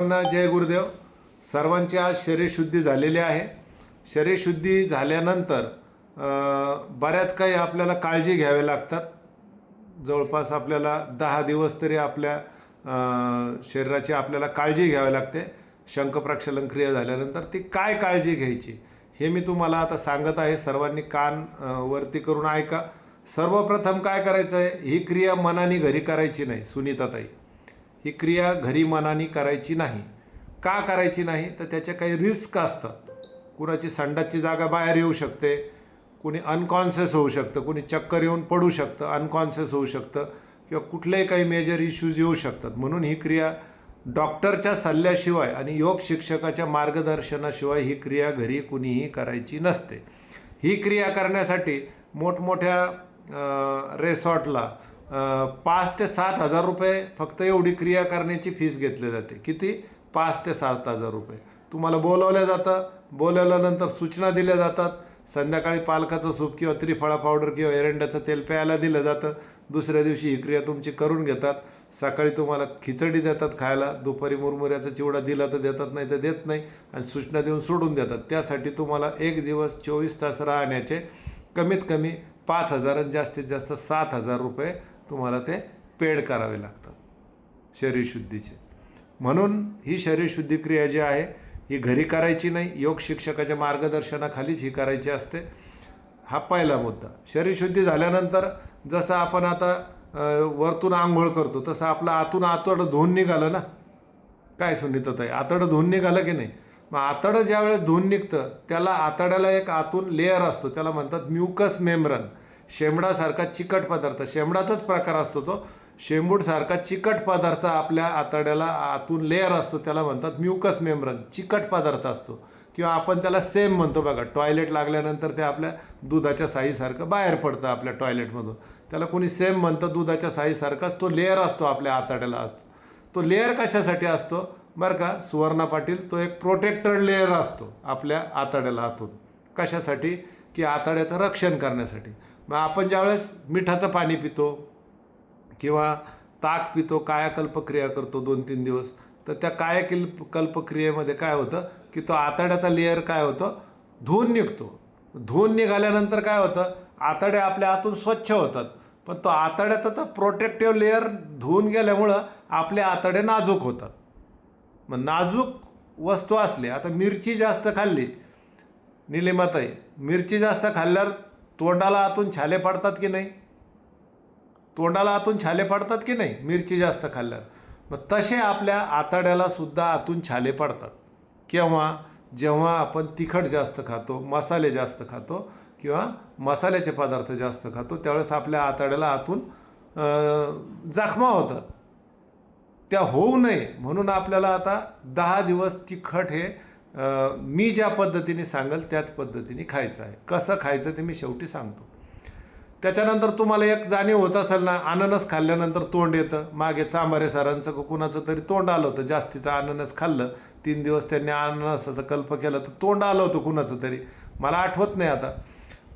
जय गुरुदेव. सर्वांची आज शरीरशुद्धी झालेली आहे. शरीरशुद्धी झाल्यानंतर बऱ्याच काही आपल्याला काळजी घ्यावे लागतात. जवळपास आपल्याला 10 दिवस तरी आपल्या शरीराची आपल्याला काळजी घ्यावी लागते. शंखप्रक्षालन क्रिया झाल्यानंतर ती काय काळजी घ्यायची हे मी तुम्हाला आता सांगत आहे. सर्वांनी कान वरती करून ऐका. सर्वप्रथम काय करायचं आहे, ही क्रिया मनाने घरी करायची नाही सुनीताताई. ही क्रिया घरी मनाने करायची नाही. का करायची नाही तर त्याच्या काही रिस्क असतात. कुणाची संडासची जागा बाहेर येऊ शकते, कुणी अनकॉन्शियस होऊ शकतं, कुणी चक्कर येऊन पडू शकतं, अनकॉन्शियस होऊ शकतं, किंवा कुठलेही काही मेजर इश्यूज येऊ शकतात. म्हणून ही क्रिया डॉक्टरच्या सल्ल्याशिवाय आणि योग शिक्षकाच्या मार्गदर्शनाशिवाय ही क्रिया घरी कुणीही करायची नसते. ही क्रिया करण्यासाठी मोठमोठ्या रिसॉर्टला 5 ते 7 हजार रुपये फक्त एवढी क्रिया करण्याची फीस घेतली जाते. किती? 5 ते 7 हजार रुपये. तुम्हाला बोलवलं जातं, बोलवल्यानंतर सूचना दिल्या जातात. संध्याकाळी पालकाचं सूप किंवा त्रिफळा पावडर किंवा एरंड्याचं तेल प्यायला दिलं जातं. दुसऱ्या दिवशी ही क्रिया तुमची करून घेतात. सकाळी तुम्हाला खिचडी देतात खायला, दुपारी मुरमुऱ्याचा चिवडा दिला तर देतात, नाही तर देत नाही, आणि सूचना देऊन सोडून देतात. त्यासाठी तुम्हाला एक दिवस 24 तास राहण्याचे कमीत कमी 5,000 आणि जास्तीत जास्त 7,000 रुपये तुम्हाला ते पेड करावे लागतात शरीरशुद्धीचे. म्हणून ही शरीरशुद्धी क्रिया जी आहे ही घरी करायची नाही, योग शिक्षकाच्या मार्गदर्शनाखालीच ही करायची असते. हा पहिला मुद्दा. शरीरशुद्धी झाल्यानंतर जसं आपण आता वरतून आंघोळ करतो तसं आपलं आतून आतडं धुवून निघालं ना. काय सुनीताताई, आतडं धुवून निघालं की नाही? मग आतडं ज्यावेळेस धुवून निघतं त्याला आतड्याला एक आतून लेअर असतो, त्याला म्हणतात म्युकस मेम्ब्रेन. शेंबडासारखा चिकट पदार्थ, शेंबडाचाच प्रकार असतो तो. शेंबूडसारखा चिकट पदार्थ आपल्या आतड्याला आतून लेअर असतो, त्याला म्हणतात म्युकस मेम्ब्रेन. चिकट पदार्थ असतो, किंवा आपण त्याला सेम म्हणतो बघा. टॉयलेट लागल्यानंतर ते आपल्या दुधाच्या साईसारखं बाहेर पडतं आपल्या टॉयलेटमधून, त्याला कोणी सेम म्हणतं. दुधाच्या साईसारखाच तो लेअर असतो आपल्या आतड्याला. तो लेअर कशासाठी असतो बरं का सुवर्णा पाटील? तो एक प्रोटेक्टेड लेअर असतो आपल्या आतड्याला आतून. कशासाठी? की आतड्याचं रक्षण करण्यासाठी. मग आपण ज्यावेळेस मिठाचं पाणी पितो किंवा ताक पितो, कायाकल्पक्रिया करतो 2-3 दिवस, तर त्या कायाकल्पक्रियेमध्ये काय होतं की तो आतड्याचा लेअर काय होतं, धुवून निघतो. धुवून निघाल्यानंतर काय होतं, आतड्या आपल्या आतून स्वच्छ होतात. पण तो आतड्याचा तर प्रोटेक्टिव्ह लेअर धुवून गेल्यामुळं आपले आतडे नाजूक होतात. मग नाजूक वस्तू असले, आता मिरची जास्त खाल्ली निलिमाताई, मिरची जास्त खाल्ल्यावर तोंडाला आतून छाले पडतात की नाही? तोंडाला आतून छाले पडतात की नाही मिरची जास्त खाल्ल्यावर? मग तसे आपल्या आतड्याला सुद्धा आतून छाले पडतात. केव्हा? जेव्हा आपण तिखट जास्त खातो, मसाले जास्त खातो, किंवा मसाल्याचे पदार्थ जास्त खातो, त्यावेळेस आपल्या आतड्याला आतून जखमा होतात. त्या होऊ नये म्हणून आपल्याला आता 10 दिवस तिखट हे मी ज्या पद्धतीने सांगेल त्याच पद्धतीने खायचं आहे. कसं खायचं ते मी शेवटी सांगतो. त्याच्यानंतर तुम्हाला एक जाणीव होत असेल ना, अननस खाल्ल्यानंतर तोंड येतं. मागे चांभारे सरांचं कुणाचं तरी तोंड आलं होतं, जास्तीचं अननस खाल्लं, 3 दिवस त्यांनी अननसाचा कल्प केला तर तोंड आलं होतं कुणाचं तरी, मला आठवत नाही आता.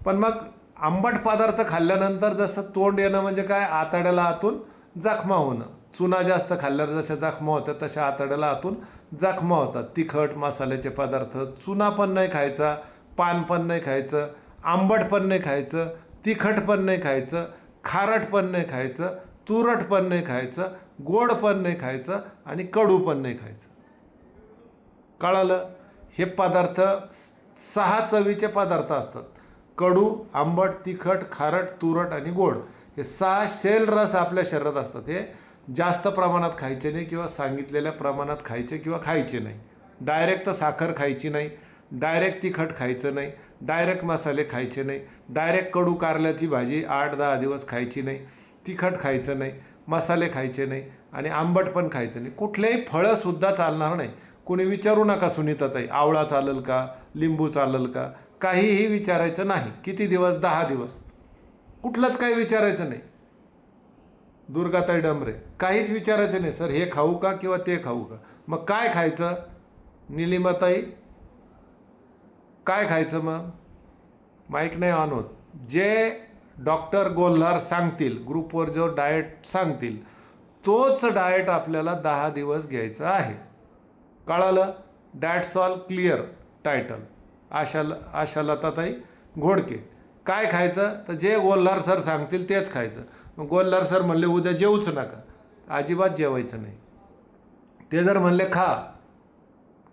पण मग आंबट पदार्थ खाल्ल्यानंतर जसं तोंड येणं म्हणजे काय, आतड्याला आतून जखमा होणं. चुना जास्त खाल्ल्यावर जशा जखमा होतात तशा आतड्याला आतून जखमा होतात. तिखट मसाल्याचे पदार्थ, चुना पण नाही खायचा, पान पण नाही खायचं, आंबट पण नाही खायचं, तिखट पण नाही खायचं, खारट पण नाही खायचं, तुरट पण नाही खायचं, गोड पण नाही खायचं, आणि कडू पण नाही खायचं. कळालं? हे पदार्थ 6 चवीचे पदार्थ असतात. कडू, आंबट, तिखट, खारट, तुरट आणि गोड. हे 6 शेल रस आपल्या शरीरात असतात. हे जास्त प्रमाणात खायचे नाही, किंवा सांगितलेल्या प्रमाणात खायचे किंवा खायचे नाही. डायरेक्ट साखर खायची नाही, डायरेक्ट तिखट खायचं नाही, डायरेक्ट मसाले खायचे नाही, डायरेक्ट कडू कारल्याची भाजी 8-10 दिवस खायची नाही, तिखट खायचं नाही, मसाले खायचे नाही, आणि आंबट पण खायचं नाही. कुठलेही फळंसुद्धा चालणार नाही. कोणी विचारू नका सुनीताताई आवळा चालेल का, लिंबू चालेल का, काहीही विचारायचं नाही. किती दिवस? 10 दिवस. कुठलंच काही विचारायचं नाही. दुर्गाताई डंबरे, काहीच विचारायचं नाही. सर हे खाऊ का किंवा ते खाऊ का? मग काय खायचं निलिमाताई? काय खायचं मग? माईक नाही ऑन होत. जे डॉक्टर गोल्हार सांगतील, ग्रुपवर जो डाएट सांगतील तोच डाएट आपल्याला 10 दिवस घ्यायचा आहे. कळालं? That's all clear title. आशालताताई घोडके. काय खायचं? तर जे गोल्हार सर सांगतील तेच खायचं. मग गोल्हार सर म्हणले उद्या जेवूच नका, अजिबात जेवायचं नाही. ते जर म्हणले खा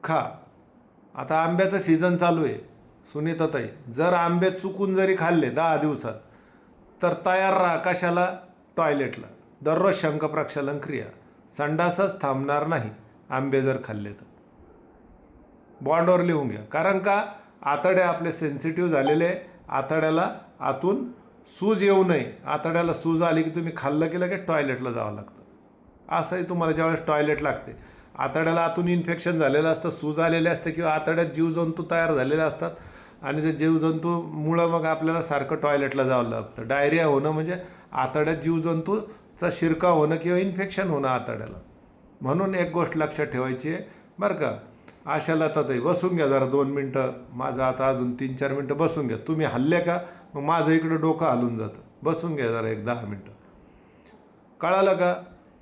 खा. आता आंब्याचं सीझन चालू आहे सुनीताताई, जर आंबे चुकून जरी खाल्ले 10 दिवसात तर तयार राहा. कशाला? टॉयलेटला. दररोज शंखप्रक्षालन क्रिया, संडासच थांबणार नाही आंबे जर खाल्ले तर. बॉन्डवर लिहून घ्या. कारण का? आतडे आपले सेन्सिटिव्ह झालेले, आतड्याला आतून सूज येऊ नये. आतड्याला सूज आली की तुम्ही खाल्लं की लगेच टॉयलेटला जावं लागतं. असंही तुम्हाला ज्यावेळेस टॉयलेट लागते, आतड्याला आतून इन्फेक्शन झालेलं असतं, सूज आलेले असते किंवा आतड्यात जीवजंतू तयार झालेले असतात आणि ते जीवजंतूमुळं मग आपल्याला सारखं टॉयलेटला जावं लागतं. डायरिया होणं म्हणजे आतड्यात जीवजंतूचा शिरकाव होणं किंवा इन्फेक्शन होणं आतड्याला. म्हणून एक गोष्ट लक्षात ठेवायची आहे बरं का. आशालताताई बसून घ्या जरा 2 मिनटं. माझं आता अजून 3-4 मिनटं बसून घ्या. तुम्ही हल्ले का मग माझं इकडं डोकं हलून जातं. बसून घ्या जरा 10 मिनटं. कळालं का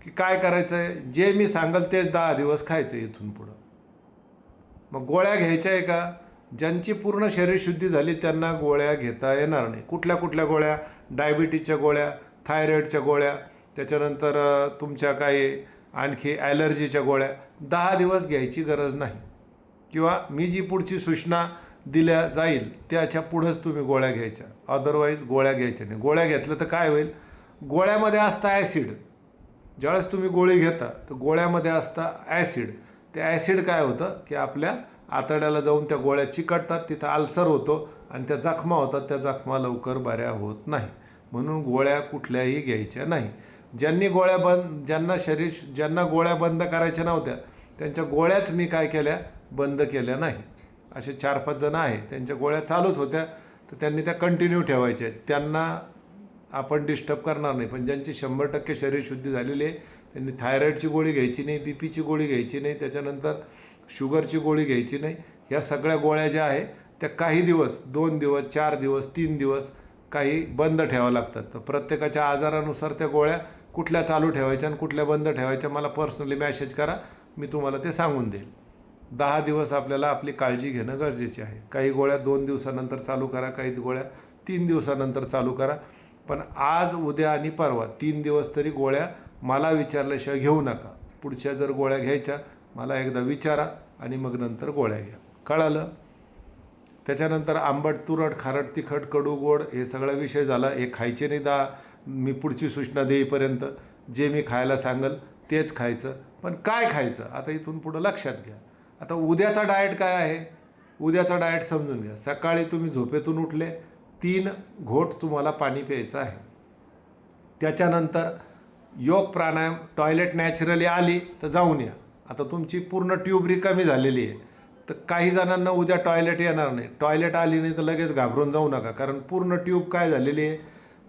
की काय करायचं आहे? जे मी सांगाल तेच 10 दिवस खायचं इथून पुढं. मग गोळ्या घ्यायच्या आहे का? ज्यांची पूर्ण शरीरशुद्धी झाली त्यांना गोळ्या घेता येणार नाही. कुठल्या गोळ्या? डायबिटीजच्या गोळ्या, थायरॉईडच्या गोळ्या, त्याच्यानंतर तुमच्या काही आणखी ॲलर्जीच्या गोळ्या 10 दिवस घ्यायची गरज नाही. किंवा मी जी पुढची सूचना दिल्या जाईल त्याच्या पुढंच तुम्ही गोळ्या घ्यायच्या, अदरवाईज गोळ्या घ्यायच्या नाही. गोळ्या घेतलं तर काय होईल? गोळ्यामध्ये असतं ॲसिड. ज्यावेळेस तुम्ही गोळी घेता तर गोळ्यामध्ये असतं ॲसिड. ते ॲसिड काय होतं की आपल्या आतड्याला जाऊन त्या गोळ्या चिकटतात, तिथं अल्सर होतो आणि त्या जखमा होतात. त्या जखमा लवकर बऱ्या होत नाही. म्हणून गोळ्या कुठल्याही घ्यायच्या नाही. ज्यांना गोळ्या बंद करायच्या नव्हत्या त्यांच्या गोळ्याच मी काय केल्या? बंद केल्या नाही. असे 4-5 जण आहे त्यांच्या गोळ्या चालूच होत्या तर त्यांनी त्या कंटिन्यू ठेवायच्या. त्यांना आपण डिस्टर्ब करणार नाही. पण ज्यांची 100% शरीरशुद्धी झालेली आहे त्यांनी थायरॉईडची गोळी घ्यायची नाही, बीपीची गोळी घ्यायची नाही, त्याच्यानंतर शुगरची गोळी घ्यायची नाही. ह्या सगळ्या गोळ्या ज्या आहे त्या काही दिवस, 2 दिवस, 4 दिवस, 3 दिवस काही बंद ठेवावं लागतात. तर प्रत्येकाच्या आजारानुसार त्या गोळ्या कुठल्या चालू ठेवायच्या आणि कुठल्या बंद ठेवायच्या मला पर्सनली मॅसेज करा, मी तुम्हाला ते सांगून देईल. 10 दिवस आपल्याला आपली काळजी घेणं गरजेचे आहे. काही गोळ्या 2 दिवसानंतर चालू करा, काही गोळ्या 3 दिवसानंतर चालू करा. पण आज, उद्या आणि परवा 3 दिवस तरी गोळ्या मला विचारल्याशिवाय घेऊ नका. पुढच्या जर गोळ्या घ्यायच्या मला एकदा विचारा आणि मग नंतर गोळ्या घ्या. कळालं? त्याच्यानंतर आंबट, तुरट, खारट, तिखट, कडू, गोड हे सगळा विषय झाला. हे खायचे नाही. मी पुढची सूचना देईपर्यंत जे मी खायला सांगेल तेच खायचं. पण काय खायचं आता इथून पुढं लक्षात घ्या. आता उद्याचा डाएट काय आहे? उद्याचा डाएट समजून घ्या. सकाळी तुम्ही झोपेतून उठले 3 घोट तुम्हाला पाणी प्यायचं आहे. त्याच्यानंतर योग प्राणायाम. टॉयलेट नॅचरली आली तर जाऊन या. आता तुमची पूर्ण ट्यूब रिकामी झालेली आहे तर काही जणांना उद्या टॉयलेट येणार नाही. टॉयलेट आली नाही तर लगेच घाबरून जाऊ नका. कारण पूर्ण ट्यूब काय झालेली आहे,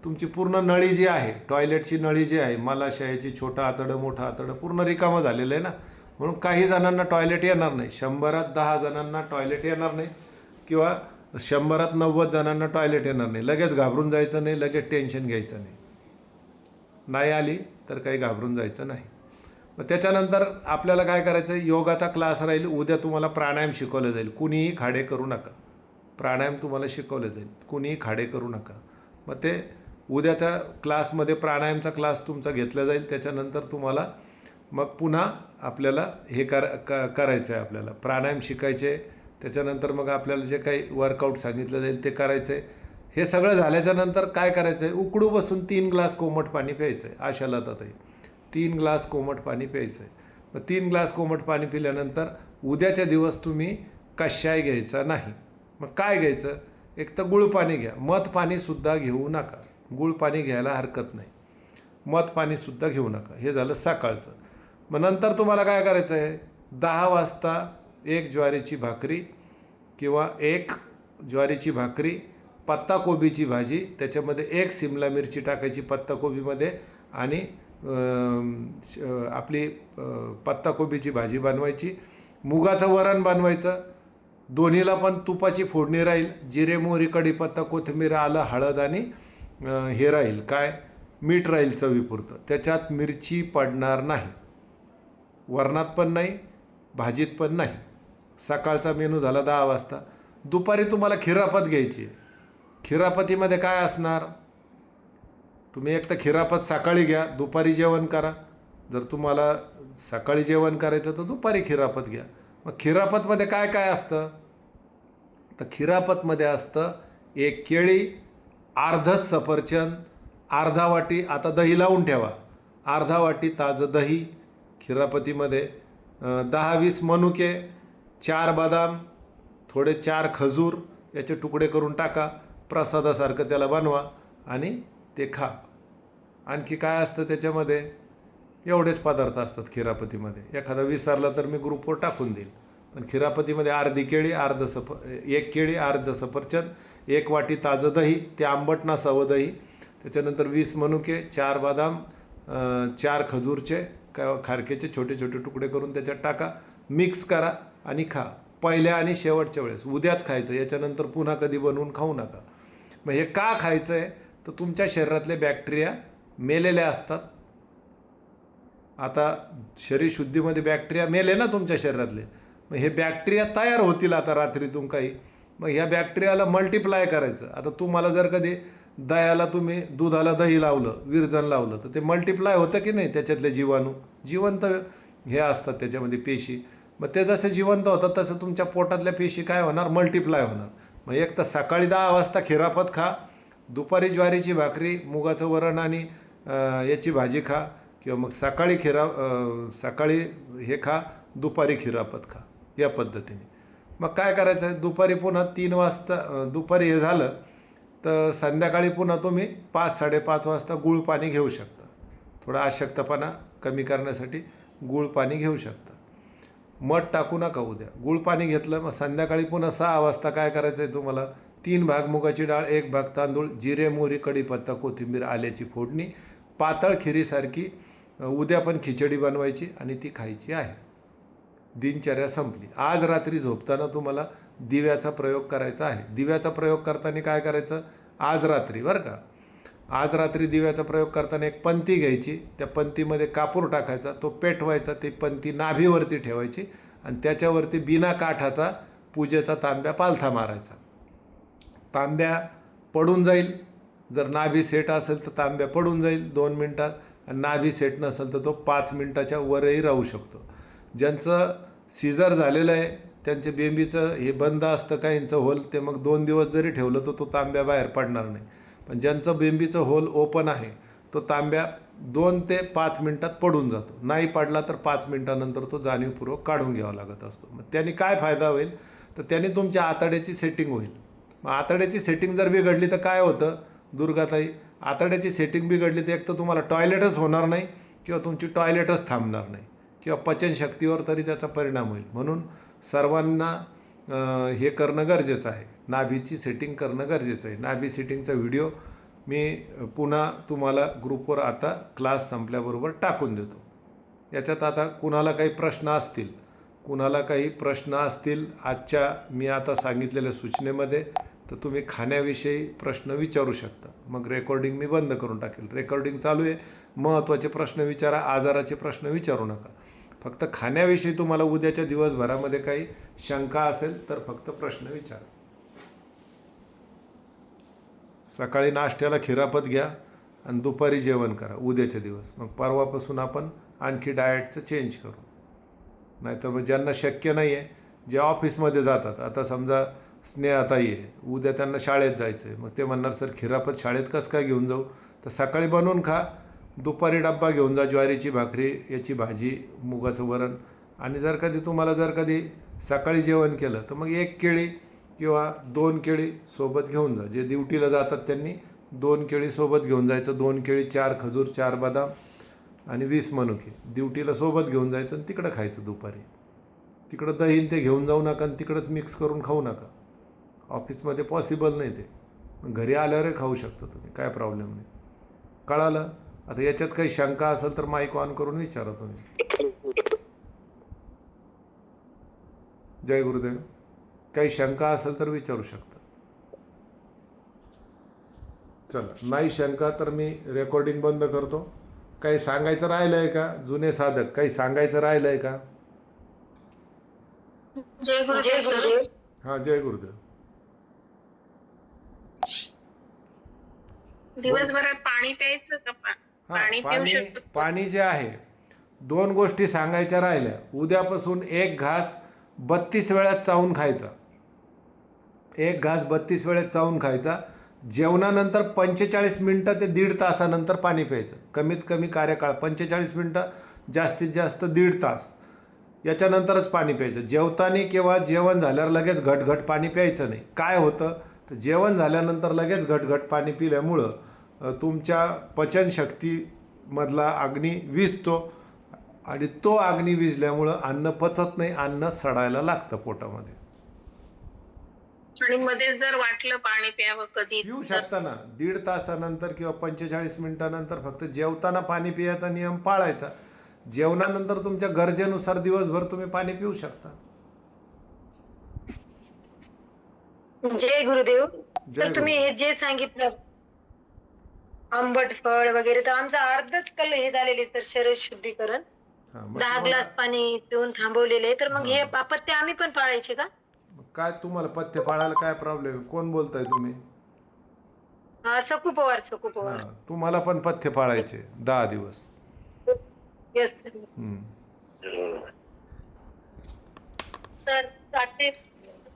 तुमची पूर्ण नळी जी आहे, टॉयलेटची नळी जी आहे, मलाशयाची, छोटं आतडं, मोठं आतडं पूर्ण रिकामं झालेलं आहे ना. म्हणून काही जणांना टॉयलेट येणार नाही. 100त 10 जणांना टॉयलेट येणार नाही किंवा 100त 90 जणांना टॉयलेट येणार नाही. लगेच घाबरून जायचं नाही, लगेच टेन्शन घ्यायचं नाही. नाही आली तर काही घाबरून जायचं नाही. मग त्याच्यानंतर आपल्याला काय करायचं आहे? योगाचा क्लास राहील. उद्या तुम्हाला प्राणायाम शिकवलं जाईल. कुणीही खाडे करू नका. प्राणायाम तुम्हाला शिकवलं जाईल. कुणीही खाडे करू नका. मग ते उद्याच्या क्लासमध्ये प्राणायामचा क्लास तुमचा घेतला जाईल. त्याच्यानंतर तुम्हाला मग पुन्हा आपल्याला हे करायचं आहे. आपल्याला प्राणायाम शिकायचे. त्याच्यानंतर मग आपल्याला जे काही वर्कआउट सांगितलं जाईल ते करायचं आहे. हे सगळं झाल्याच्यानंतर काय करायचं आहे? उकडू बसून 3 ग्लास कोमट पाणी प्यायचं आहे. आशालताताई 3 ग्लास कोमट पाणी प्यायचं आहे. मग 3 ग्लास कोमट पाणी पिल्यानंतर उद्याच्या दिवस तुम्ही कशाय घ्यायचा नाही. मग काय घ्यायचं? एक तर गुळ पाणी घ्या. मध पाणीसुद्धा घेऊ नका. गुळ पाणी घ्यायला हरकत नाही. मध पाणीसुद्धा घेऊ नका. हे झालं सकाळचं. मग नंतर तुम्हाला काय करायचं आहे? 10 वाजता 1 ज्वारीची भाकरी किंवा 1 ज्वारीची भाकरी, पत्ताकोबीची भाजी, त्याच्यामध्ये 1 सिमला मिरची टाकायची पत्ताकोबीमध्ये आणि आपली पत्ताकोबीची भाजी बनवायची. मुगाचं वरण बनवायचं. दोन्हीला पण तुपाची फोडणी राहील. जिरे, मोहरी, कढीपत्ता, कोथिंबीर, आलं, हळद आणि हे राहील काय? मीठ राहील चवीपुरतं. त्याच्यात मिरची पडणार नाही. वरणात पण नाही, भाजीत पण नाही. सकाळचा मेनू झाला 10 वाजता. दुपारी तुम्हाला खिरापत घ्यायची आहे. खिरापतीमध्ये काय असणार? तुम्ही एक तर खिरापत सकाळी घ्या, दुपारी जेवण करा. जर तुम्हाला सकाळी जेवण करायचं तर दुपारी खिरापत घ्या. मग खिरापतमध्ये काय काय असतं? तर खिरापतमध्ये असतं 1 केळी, अर्धच सफरचंद, अर्धा वाटी, आता दही लावून ठेवा, अर्धा वाटी ताजं दही खिरापतीमध्ये, 10-20 मनुके, 4 बदाम, थोडे 4 खजूर याचे तुकडे करून टाका. प्रसादासारखं त्याला बनवा आणि ते खा. आणखी काय असतं त्याच्यामध्ये? एवढेच पदार्थ असतात खिरापतीमध्ये. एखादा विसरला तर मी ग्रुपवर टाकून देईल. पण खिरापतीमध्ये अर्धी केळी, 1 केळी, अर्ध सफरचंद, 1 वाटी ताजं दही, ते आंबट नसावं दही, त्याच्यानंतर 20 मनुके, 4 बदाम, 4 खजूरचे खारकेचे छोटे छोटे तुकडे करून त्याच्यात टाका, मिक्स करा आणि खा. पहिल्या आणि शेवटच्या वेळेस. उद्याच खायचं, याच्यानंतर पुन्हा कधी बनवून खाऊ नका. मग हे का खायचं आहे? तर तुमच्या शरीरातले बॅक्टेरिया मेलेले असतात. आता शरीरशुद्धीमध्ये बॅक्टेरिया मेले ना तुमच्या शरीरातले, मग हे बॅक्टेरिया तयार होतील आता रात्रीतून काही. मग ह्या बॅक्टेरियाला मल्टिप्लाय करायचं. आता तुम्हाला जर कधी दह्याला तुम्ही दुधाला दही लावलं, विरजण लावलं, तर ते मल्टिप्लाय होतं की नाही? त्याच्यातले जीवाणू जिवंत हे असतात त्याच्यामध्ये पेशी. मग ते जसं जिवंत होतात तसं तुमच्या पोटातल्या पेशी काय होणार? मल्टिप्लाय होणार. मग एक तर सकाळी 10 वाजता खिरापत खा, दुपारी ज्वारीची भाकरी, मुगाचं वरण आणि याची भाजी खा, किंवा मग सकाळी हे खा, दुपारी खिरापत खा, या पद्धतीने. मग काय करायचं आहे? दुपारी पुन्हा 3 वाजता दुपारी हे झालं तर संध्याकाळी पुन्हा तुम्ही 5-5:30 वाजता गुळ पाणी घेऊ शकता. थोडा अशक्तपणा कमी करण्यासाठी गुळ पाणी घेऊ शकता. मध टाकू नका उद्या. गुळ पाणी घेतलं, मग संध्याकाळी पुन्हा 6 वाजता काय करायचं आहे तुम्हाला? 3 भाग मुगाची डाळ, 1 भाग तांदूळ, जिरे, मोहरी, कढीपत्ता, कोथिंबीर, आल्याची फोडणी, पातळ खिरीसारखी उद्या पण खिचडी बनवायची आणि ती खायची आहे. दिनचर्या संपली. आज रात्री झोपताना तुम्हाला दिव्याचा प्रयोग करायचा आहे. दिव्याचा प्रयोग करताना काय करायचं? आज रात्री बरं का, आज रात्री दिव्याचा प्रयोग करताना एक पंती घ्यायची, त्या पंतीमध्ये कापूर टाकायचा, तो पेटवायचा, ती पंती नाभीवरती ठेवायची आणि त्याच्यावरती बिना काठाचा पूजेचा तांब्या पालथा मारायचा. तांब्या पडून जाईल. जर नाभी सेट असेल तर तांब्या पडून जाईल 2 मिनटात, आणि नाभी सेट नसेल तर तो 5 मिनटाच्या वरही राहू शकतो. ज्यांचं सीझर झालेलं आहे, त्यांचे बेंबीचं हे बंद असतं काहींचं होल, ते मग 2 दिवस जरी ठेवलं तर तो तांब्या बाहेर पडणार नाही. पण ज्यांचं बेंबीचं होल ओपन आहे, तो तांब्या 2 ते 5 मिनटात पडून जातो. नाही पडला तर 5 मिनटानंतर तो जाणीवपूर्वक काढून घ्यावा लागत असतो. मग त्याने काय फायदा होईल? तर त्याने तुमच्या आतड्याची सेटिंग होईल. मग आतड्याची सेटिंग जर बिघडली तर काय होतं दुर्गाताई? आतड्याची सेटिंग बिघडली तर एक तर तुम्हाला टॉयलेटच होणार नाही, किंवा तुमची टॉयलेटच थांबणार नाही, किंवा पचनशक्तीवर तरी त्याचा परिणाम होईल. म्हणून सर्वांना हे करणं गरजेचं आहे, नाभीची सेटिंग करणं गरजेचं आहे. नाभी सेटिंगचा व्हिडिओ मी पुन्हा तुम्हाला ग्रुपवर आता क्लास संपल्याबरोबर टाकून देतो. याच्यात आता कुणाला काही प्रश्न असतील आजच्या मी आता सांगितलेल्या सूचनेमध्ये, तर तुम्ही खाण्याविषयी प्रश्न विचारू शकता. मग रेकॉर्डिंग मी बंद करून टाकेल. रेकॉर्डिंग चालू आहे. महत्त्वाचे प्रश्न विचारा, आजाराचे प्रश्न विचारू नका. फक्त खाण्याविषयी तुम्हाला उद्याच्या दिवसभरामध्ये काही शंका असेल तर फक्त प्रश्न विचारा. सकाळी नाश्त्याला खिरापत घ्या आणि दुपारी जेवण करा उद्याचे दिवस. मग परवापासून आपण आणखी डाएटचं चेंज करू. नाहीतर मग ज्यांना शक्य नाही आहे, जे ऑफिसमध्ये जातात, आता समजा स्नेहाताई आहे, उद्या त्यांना शाळेत जायचं आहे, मग ते म्हणणार सर खिरापत शाळेत कसं काय घेऊन जाऊ? तर सकाळी बनवून खा, दुपारी डब्बा घेऊन जा, ज्वारीची भाकरी, याची भाजी, मुगाचं वरण. आणि जर कधी सकाळी जेवण केलं तर मग 1 केळी किंवा 2 केळी सोबत घेऊन जा. जे ड्युटीला जातात त्यांनी 2 केळी सोबत घेऊन जायचं. 2 केळी, 4 खजूर, 4 बदाम आणि 20 मनुके ड्युटीला सोबत घेऊन जायचं आणि तिकडं खायचं दुपारी. तिकडं दहीन ते घेऊन जाऊ नका आणि तिकडंच मिक्स करून खाऊ नका. ऑफिसमध्ये पॉसिबल नाही ते. घरी आल्यावरही खाऊ शकता तुम्ही, काय प्रॉब्लेम नाही. कळालं? आता याच्यात काही शंका असेल तर माईक ऑन करून विचारा तुम्ही. जय गुरुदेव. काही शंका असेल तर विचारू शकता. चला, नाही शंका तर मी रेकॉर्डिंग बंद करतो. काही सांगायचं राहिलं आहे का जुने साधक? काही सांगायचं राहिलं आहे का? जय गुरुदेव सर. हां, जय गुरुदेव. बोल. दिवसभरात पाणी प्यायचं का? हां, पाणी पिऊ पाणी शकतो? पाणी जे आहे, 2 गोष्टी सांगायच्या राहिल्या. उद्यापासून एक घास 32 वेळा चावून खायचा. एक घास 32 वेळेस चावून खायचा. जेवणानंतर 45 मिनटं ते दीड तासानंतर पाणी प्यायचं. कमीत कमी कार्यकाळ 45 मिनटं, जास्तीत जास्त दीड तास. याच्यानंतरच पाणी प्यायचं. जेवताना किंवा जेवण झाल्यावर लगेच घटघट पाणी प्यायचं नाही. काय होतं तर जेवण झाल्यानंतर लगेच घटघट पाणी पिल्यामुळं तुमच्या पचनशक्तीमधला अग्नी विझतो आणि तो अग्नी विझल्यामुळं अन्न पचत नाही, अन्न सडायला लागतं पोटामध्ये. आणि मध्ये जर वाटलं पाणी प्यावं कधी पिऊ तर शकता ना. दीड तासानंतर किंवा 45 मिनिटानंतर फक्त जेवताना पाणी पियाचा नियम पाळायचा. जेवणानंतर तुमच्या गरजेनुसार दिवसभर तुम्ही पाणी पिऊ शकता. जय गुरुदेव. जय सर तुम्ही गुरुदेव. हे जे सांगितलं आंबट फळ वगैरे, तर आमचं अर्धच कल हे झालेले सर, शरीर शुद्धीकरण. हां, मग 10 तुम्हाला ग्लास पाणी पिऊन थांबवलेले. तर मग हे हां. अपत्य आम्ही पण पाळायचे का? काय तुम्हाला पथ्य पाळायला काय प्रॉब्लेम आहे? कोण बोलताय तुम्ही? सकू पवार, सकू पवार. हां, तुम्हाला पण पथ्य पाळायचे 10 दिवस. Yes sir. हम्म. सर रात्री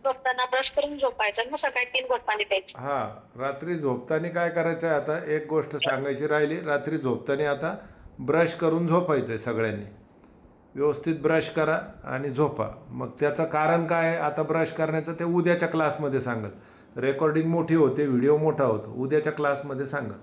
झोपताना ब्रश करून झोपायचं, मग सकाळी 3 घोट पाणी प्यायचं. हां, रात्री झोपताना काय करायचं आहे? आता एक गोष्ट सांगायची राहिली. रात्री झोपताना आता ब्रश करून झोपायचं आहे सगळ्यांनी. व्यवस्थित ब्रश करा आणि झोपा. मग त्याचं कारण काय आहे? आता ब्रश करण्याचं ते उद्याच्या क्लासमध्ये सांगेल. रेकॉर्डिंग मोठी होते, व्हिडिओ मोठा होतो. उद्याच्या क्लासमध्ये सांगा.